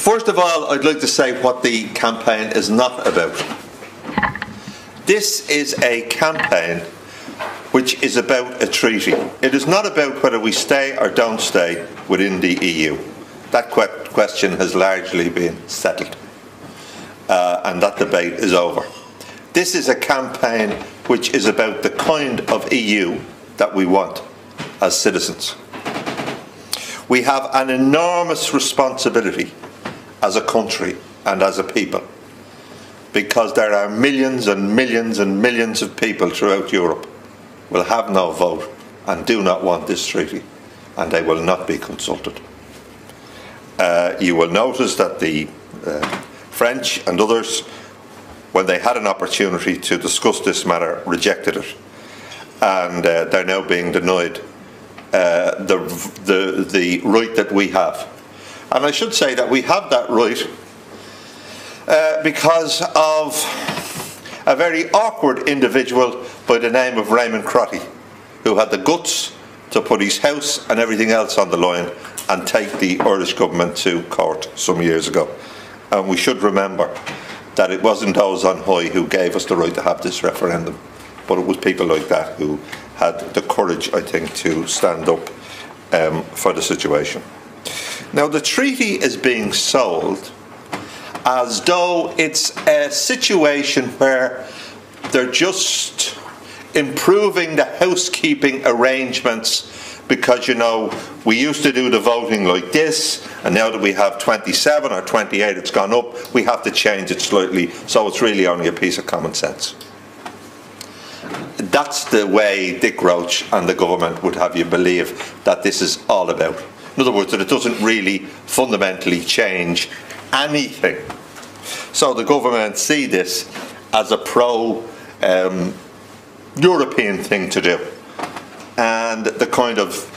First of all, I'd like to say what the campaign is not about. This is a campaign which is about a treaty. It is not about whether we stay or don't stay within the EU. That question has largely been settled, and that debate is over. This is a campaign which is about the kind of EU that we want as citizens. We have an enormous responsibility as a country and as a people, because there are millions and millions and millions of people throughout Europe will have no vote and do not want this treaty, and they will not be consulted. You will notice that the French and others, when they had an opportunity to discuss this matter, rejected it, and they're now being denied the right that we have. And I should say that we have that right because of a very awkward individual by the name of Raymond Crotty, who had the guts to put his house and everything else on the line and take the Irish government to court some years ago. And we should remember that it wasn't those on high who gave us the right to have this referendum, but it was people like that who had the courage, I think, to stand up for the situation. Now, the treaty is being sold as though it's a situation where they're just improving the housekeeping arrangements because, you know, we used to do the voting like this, and now that we have 27 or 28, it's gone up, we have to change it slightly, so it's really only a piece of common sense. That's the way Dick Roach and the government would have you believe that this is all about. In other words, that it doesn't really fundamentally change anything. So the government see this as a pro-European thing to do. And the kind of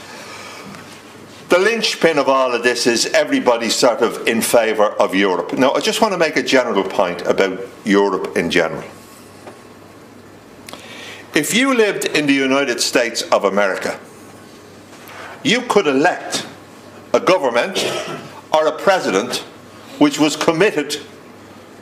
the linchpin of all of this is everybody's sort of in favour of Europe. Now, I just want to make a general point about Europe in general. If you lived in the United States of America, you could elect a government or a president which was committed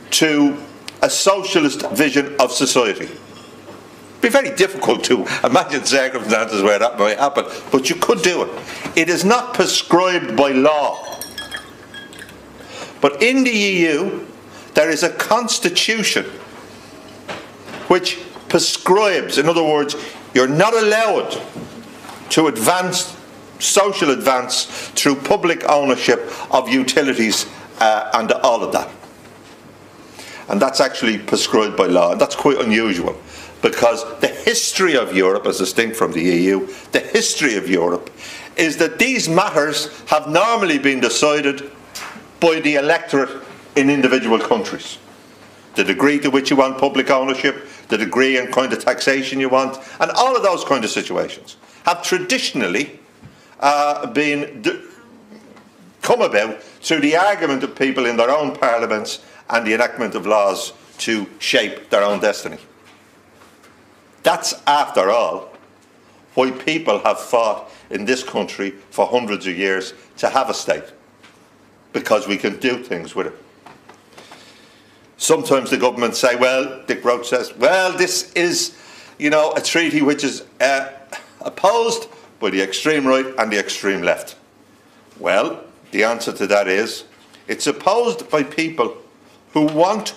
to a socialist vision of society. It'd be very difficult to imagine circumstances where that might happen, but you could do it. It is not prescribed by law. But in the EU, there is a constitution which prescribes, in other words, you're not allowed to advance social advance through public ownership of utilities and all of that. And that's actually prescribed by law, and that's quite unusual, because the history of Europe, as distinct from the EU, the history of Europe is that these matters have normally been decided by the electorate in individual countries. The degree to which you want public ownership, the degree and kind of taxation you want, and all of those kind of situations have traditionally come about through the argument of people in their own parliaments and the enactment of laws to shape their own destiny. That's, after all, why people have fought in this country for hundreds of years to have a state, because we can do things with it. Sometimes the government say, well, Dick Roach says, well, this is, you know, a treaty which is opposed by the extreme right and the extreme left. Well, the answer to that is, it's opposed by people who want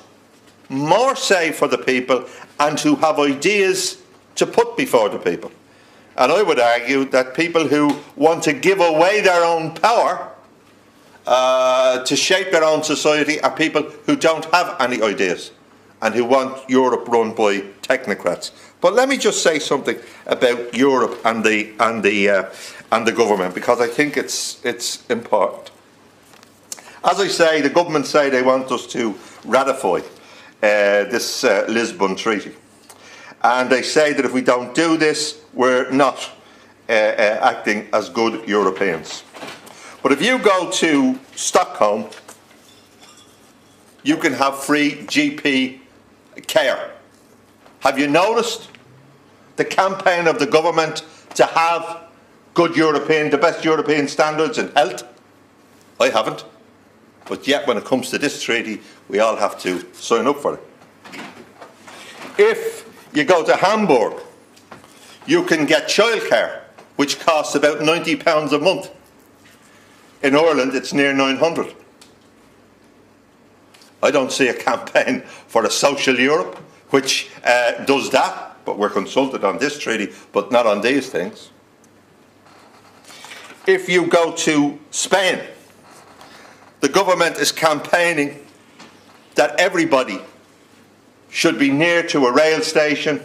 more say for the people and who have ideas to put before the people. And I would argue that people who want to give away their own power to shape their own society are people who don't have any ideas and who want Europe run by technocrats. But let me just say something about Europe and the government, because I think it's important. As I say, the government say they want us to ratify this Lisbon Treaty, and they say that if we don't do this, we're not acting as good Europeans. But if you go to Stockholm, you can have free GP care. Have you noticed the campaign of the government to have good European, the best European standards in health? I haven't. But yet when it comes to this treaty, we all have to sign up for it. If you go to Hamburg, you can get childcare, which costs about £90 a month. In Ireland, it's near 900. I don't see a campaign for a social Europe which does that, but we're consulted on this treaty, but not on these things. If you go to Spain, the government is campaigning that everybody should be near to a rail station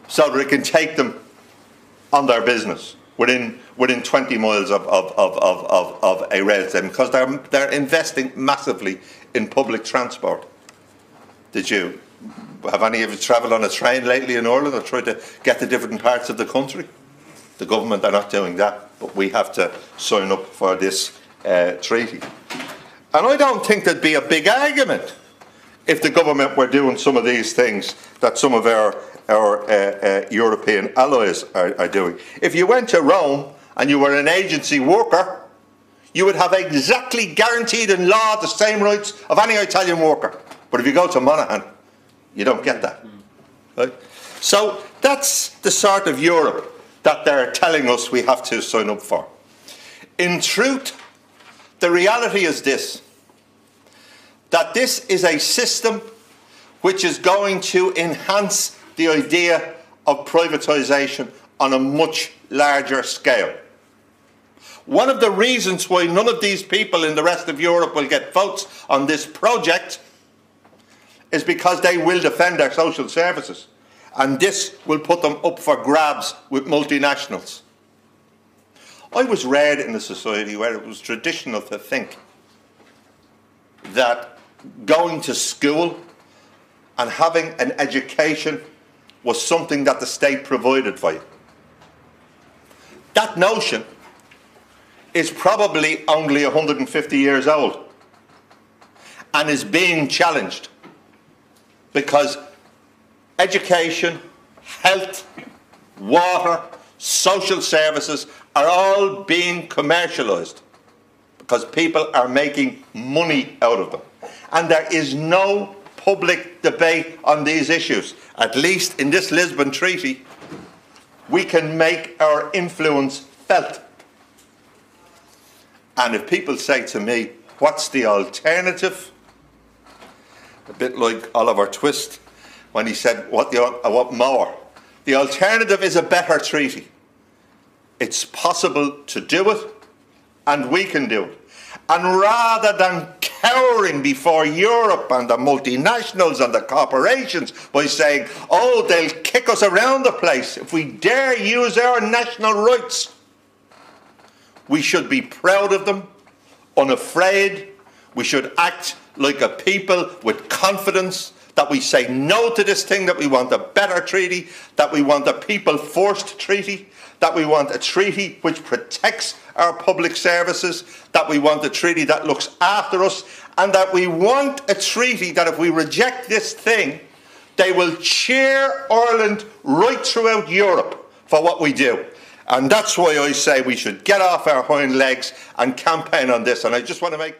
so that it can take them on their business within 20 miles of a rail station, because they're investing massively in public transport. Have any of you travelled on a train lately in Ireland or tried to get to different parts of the country? The government are not doing that, but we have to sign up for this treaty. And I don't think there'd be a big argument if the government were doing some of these things that some of our European allies are doing. If you went to Rome and you were an agency worker, you would have exactly guaranteed in law the same rights of any Italian worker. But if you go to Monaghan, you don't get that. Right? So that's the sort of Europe that they're telling us we have to sign up for. In truth, the reality is this, that this is a system which is going to enhance the idea of privatisation on a much larger scale. One of the reasons why none of these people in the rest of Europe will get votes on this project is because they will defend their social services, and this will put them up for grabs with multinationals. I was reared in a society where it was traditional to think that going to school and having an education was something that the state provided for you. That notion is probably only 150 years old and is being challenged, because education, health, water, social services are all being commercialised because people are making money out of them. And there is no public debate on these issues. At least in this Lisbon Treaty, we can make our influence felt. And if people say to me, what's the alternative? A bit like Oliver Twist when he said, I want more. The alternative is a better treaty. It's possible to do it, and we can do it. And rather than cowering before Europe and the multinationals and the corporations by saying, oh, they'll kick us around the place if we dare use our national rights, we should be proud of them, unafraid. We should act like a people with confidence that we say no to this thing, that we want a better treaty, that we want a people-forced treaty, that we want a treaty which protects our public services, that we want a treaty that looks after us, and that we want a treaty that if we reject this thing, they will cheer Ireland right throughout Europe for what we do. And that's why I say we should get off our hind legs and campaign on this. And I just want to make